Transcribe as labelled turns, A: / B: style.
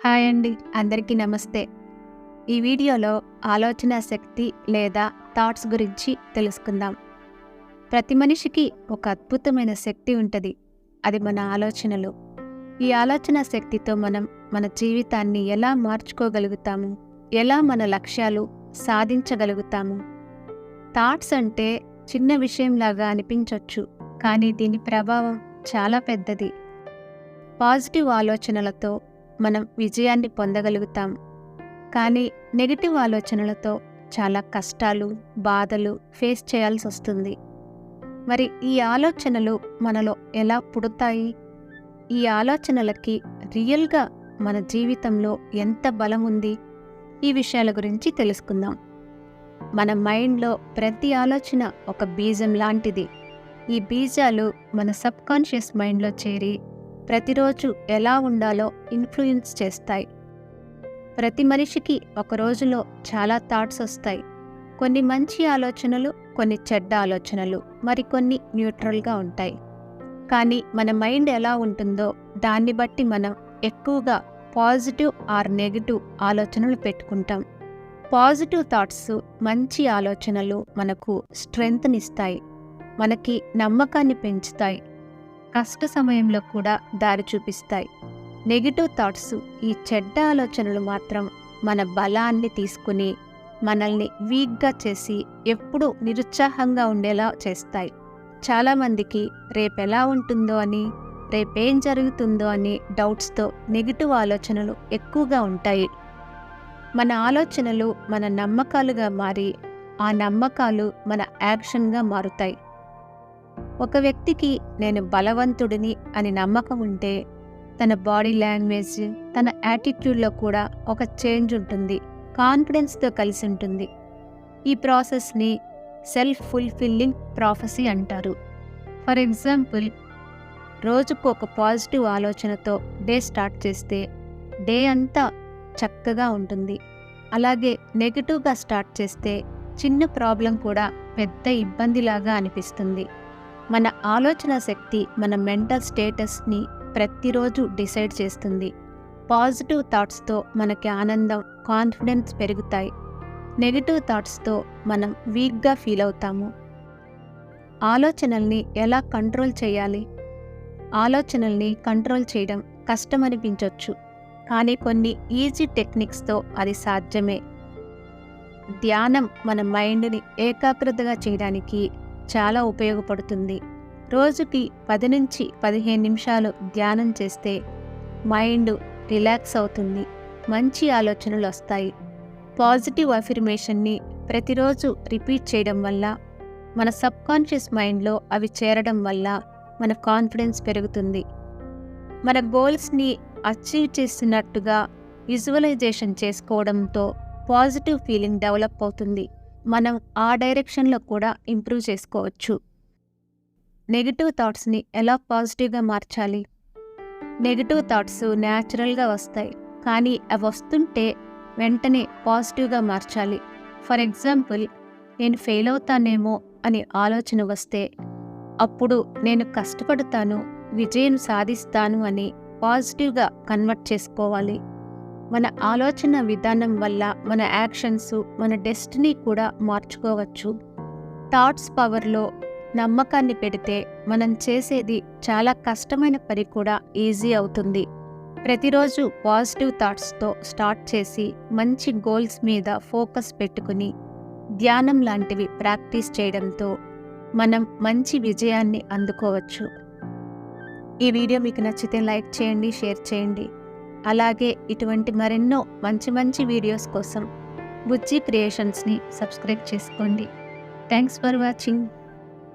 A: Hi అండి, అందరికీ నమస్తే. ఈ వీడియోలో ఆలోచన శక్తి లేదా థాట్స్ గురించి తెలుసుకుందాం. ప్రతి మనిషికి ఒక అద్భుతమైన శక్తి ఉంటుంది. అది మన ఆలోచనలు. ఈ ఆలోచన శక్తితో మనం మన జీవితాన్ని ఎలా మార్చుకోగలుగుతాము, ఎలా మన లక్ష్యాలు సాధించగలుగుతాము. థాట్స్ అంటే చిన్న విషయంలాగా అనిపించవచ్చు, కానీ దీని ప్రభావం చాలా పెద్దది. పాజిటివ్ ఆలోచనలతో మనం విజయాన్ని పొందగలుగుతాం, కానీ నెగిటివ్ ఆలోచనలతో చాలా కష్టాలు, బాధలు ఫేస్ చేయాల్సి వస్తుంది. మరి ఈ ఆలోచనలు మనలో ఎలా పుడతాయి? ఈ ఆలోచనలకి రియల్గా మన జీవితంలో ఎంత బలం ఉంది? ఈ విషయాల గురించి తెలుసుకుందాం. మన మైండ్లో ప్రతి ఆలోచన ఒక బీజం లాంటిది. ఈ బీజాలు మన సబ్కాన్షియస్ మైండ్లో చేరి ప్రతిరోజు ఎలా ఉండాలో ఇన్ఫ్లుయెన్స్ చేస్తాయి. ప్రతి మనిషికి ఒక రోజులో చాలా థాట్స్ వస్తాయి. కొన్ని మంచి ఆలోచనలు, కొన్ని చెడ్డ ఆలోచనలు, మరికొన్ని న్యూట్రల్గా ఉంటాయి. కానీ మన మైండ్ ఎలా ఉంటుందో దాన్ని బట్టి మనం ఎక్కువగా పాజిటివ్ ఆర్ నెగిటివ్ ఆలోచనలు పెట్టుకుంటాం. పాజిటివ్ థాట్స్, మంచి ఆలోచనలు మనకు స్ట్రెంగ్త్నిస్తాయి, మనకి నమ్మకాన్ని పెంచుతాయి, కష్ట సమయంలో కూడా దారి చూపిస్తాయి. నెగిటివ్ థాట్స్, ఈ చెడ్డ ఆలోచనలు మాత్రం మన బలాన్ని తీసుకుని మనల్ని వీక్గా చేసి ఎప్పుడూ నిరుత్సాహంగా ఉండేలా చేస్తాయి. చాలామందికి రేపెలా ఉంటుందో అని, రేపేం జరుగుతుందో అని డౌట్స్తో నెగిటివ్ ఆలోచనలు ఎక్కువగా ఉంటాయి. మన ఆలోచనలు మన నమ్మకాలుగా మారి ఆ నమ్మకాలు మన యాక్షన్గా మారుతాయి. ఒక వ్యక్తికి నేను బలవంతుడిని అని నమ్మకం ఉంటే తన బాడీ లాంగ్వేజ్, తన యాటిట్యూడ్లో కూడా ఒక చేంజ్ ఉంటుంది, కాన్ఫిడెన్స్తో కలిసి ఉంటుంది. ఈ ప్రాసెస్ని సెల్ఫ్ ఫుల్ఫిల్లింగ్ ప్రాఫెసీ అంటారు. ఫర్ ఎగ్జాంపుల్, రోజుకు ఒక పాజిటివ్ ఆలోచనతో డే స్టార్ట్ చేస్తే డే అంతా చక్కగా ఉంటుంది. అలాగే నెగిటివ్గా స్టార్ట్ చేస్తే చిన్న ప్రాబ్లం కూడా పెద్ద ఇబ్బందిలాగా అనిపిస్తుంది. మన ఆలోచన శక్తి మన మెంటల్ స్టేటస్ని ప్రతిరోజు డిసైడ్ చేస్తుంది. పాజిటివ్ థాట్స్తో మనకి ఆనందం, కాన్ఫిడెన్స్ పెరుగుతాయి. నెగిటివ్ థాట్స్తో మనం వీక్గా ఫీల్ అవుతాము. ఆలోచనల్ని ఎలా కంట్రోల్ చేయాలి? ఆలోచనల్ని కంట్రోల్ చేయడం కష్టమనిపించవచ్చు, కానీ కొన్ని ఈజీ టెక్నిక్స్తో అది సాధ్యమే. ధ్యానం మన మైండ్ని ఏకాగ్రతగా చేయడానికి చాలా ఉపయోగపడుతుంది. రోజుకి 10 నుంచి 15 నిమిషాలు ధ్యానం చేస్తే మైండ్ రిలాక్స్ అవుతుంది, మంచి ఆలోచనలు వస్తాయి. పాజిటివ్ అఫర్మేషన్ని ప్రతిరోజు రిపీట్ చేయడం వల్ల, మన సబ్కాన్షియస్ మైండ్లో అవి చేరడం వల్ల మన కాన్ఫిడెన్స్ పెరుగుతుంది. మన గోల్స్ని అచీవ్ చేస్తున్నట్టుగా విజువలైజేషన్ చేసుకోవడంతో పాజిటివ్ ఫీలింగ్ డెవలప్ అవుతుంది. మనం ఆ డైరెక్షన్లో కూడా ఇంప్రూవ్ చేసుకోవచ్చు. నెగిటివ్ థాట్స్ని ఎలా పాజిటివ్గా మార్చాలి? నెగిటివ్ థాట్స్ న్యాచురల్గా వస్తాయి, కానీ అవి వస్తుంటే వెంటనే పాజిటివ్గా మార్చాలి. ఫర్ ఎగ్జాంపుల్, నేను ఫెయిల్ అవుతానేమో అని ఆలోచన వస్తే అప్పుడు నేను కష్టపడతాను, విజయం సాధిస్తాను అని పాజిటివ్గా కన్వర్ట్ చేసుకోవాలి. మన ఆలోచన విధానం వల్ల మన యాక్షన్స్, మన డెస్టినీ కూడా మార్చుకోవచ్చు. థాట్స్ పవర్లో నమ్మకాన్ని పెడితే మనం చేసేది చాలా కష్టమైన పని కూడా ఈజీ అవుతుంది. ప్రతిరోజు పాజిటివ్ థాట్స్తో స్టార్ట్ చేసి మంచి గోల్స్ మీద ఫోకస్ పెట్టుకుని ధ్యానం లాంటివి ప్రాక్టీస్ చేయడంతో మనం మంచి విజయాన్ని అందుకోవచ్చు. ఈ వీడియో మీకు నచ్చితే లైక్ చేయండి, షేర్ చేయండి. అలాగే ఇటువంటి మరెన్నో మంచి వీడియోస్ కోసం బుజ్జి క్రియేషన్స్ని సబ్స్క్రైబ్ చేసుకోండి. Thanks for watching.